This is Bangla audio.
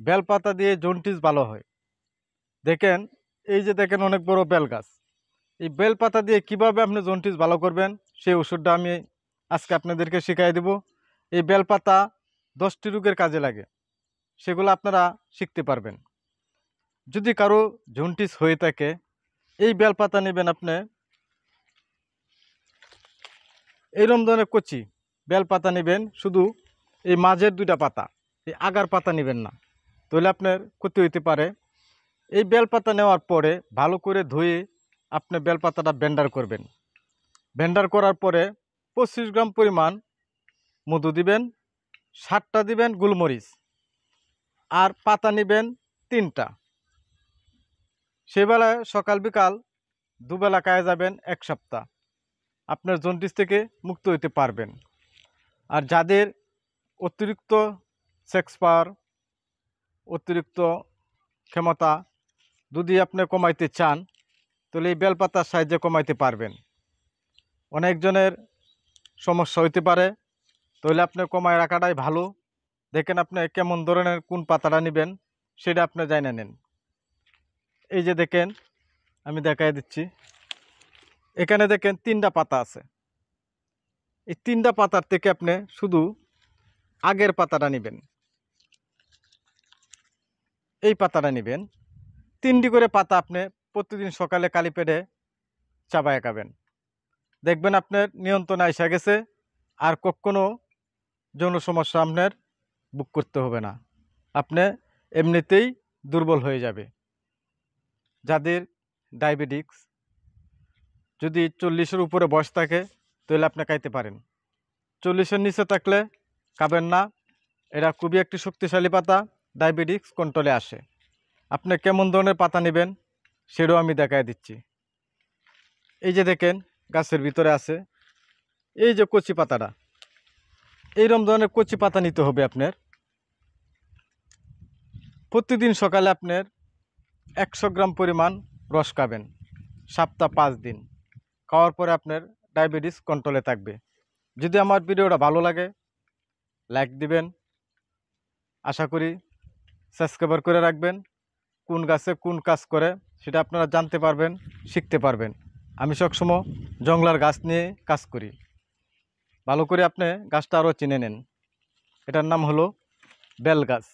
বেলপাতা দিয়ে জন্ডিস ভালো হয়। দেখেন, এই যে দেখেন অনেক বড় বেল গাছ। এই বেলপাতা দিয়ে কিভাবে আপনি জন্ডিস ভালো করবেন সেই ওষুধটা আমি আজকে আপনাদেরকে শিখিয়ে দেব। এই বেলপাতা 10টি রোগের কাজে লাগে, সেগুলো আপনারা শিখতে পারবেন। যদি কারো জন্ডিস হয়ে থাকে, এই বেলপাতা নেবেন আপনি এইরকম ধরনের কচি বেলপাতা নেবেন, শুধু এই মাঝের 2টা পাতা, এই আগার পাতা নেবেন না, তাহলে আপনার ক্ষতি হইতে পারে। এই বেলপাতা নেওয়ার পরে ভালো করে ধুয়ে আপনি বেলপাতাটা ব্লেন্ডার করবেন। ব্লেন্ডার করার পরে 25 গ্রাম পরিমাণ মধু দিবেন, 7টা দিবেন গোলমরিচ, আর পাতা নেবেন 3টা। সেবেলায় সকাল বিকাল দুবেলা খায় যাবেন 1 সপ্তাহ, আপনার জন্ডিস থেকে মুক্ত হইতে পারবেন। আর যাদের অতিরিক্ত সেক্স পাওয়ার, অতিরিক্ত ক্ষমতা যদি আপনি কমাইতে চান, তাহলে এই বেলপাতার সাহায্যে কমাইতে পারবেন। অনেকজনের সমস্যা হইতে পারে, তাহলে আপনি কমায় রাখাটাই ভালো। দেখেন আপনি কেমন ধরনের কোন পাতাটা নেবেন সেটা আপনি জানিয়ে নেন। এই যে দেখেন, আমি দেখাই দিচ্ছি। এখানে দেখেন 3টা পাতা আছে। এই 3টা পাতার থেকে আপনি শুধু আগের পাতাটা নেবেন, এই পাতাটা নেবেন। 3টি করে পাতা আপনি প্রতিদিন সকালে খালি পেটে চাবায় খাবেন। দেখবেন আপনার নিয়ন্ত্রণে এসে গেছে, আর কখনো যৌন সমস্যা আপনার বুক করতে হবে না, আপনি এমনিতেই দুর্বল হয়ে যাবে। যাদের ডায়াবেটিস, যদি 40-এর উপরে বয়স থাকে, তাহলে আপনি খাইতে পারেন। 40-এর নিচে থাকলে খাবেন না। এরা খুবই একটি শক্তিশালী পাতা, ডায়াবেটিস কন্ট্রোলে আসে। আপনি কেমন ধরনের পাতা নেবেন সেটাও আমি দেখাই দিচ্ছি। এই যে দেখেন, গাছের ভিতরে আছে এই যে কচি পাতাটা, এইরকম ধরনের কচি পাতা নিতে হবে আপনার। প্রতিদিন সকালে আপনার 100 গ্রাম পরিমাণ রস খাবেন, সপ্তাহ 5 দিন খাওয়ার পরে আপনার ডায়াবেটিস কন্ট্রোলে থাকবে। যদি আমার ভিডিওটা ভালো লাগে, লাইক দিবেন। আশা করি সাবস্ক্রাইব করে রাখবেন। কোন গাছে কোন কাজ করে সেটা আপনারা জানতে পারবেন, শিখতে পারবেন। আমি সবসময় জংলার গাছ নিয়ে কাজ করি। ভালো করে আপনি গাছটা আরও চিনে নেন। এটার নাম হলো বেল গাছ।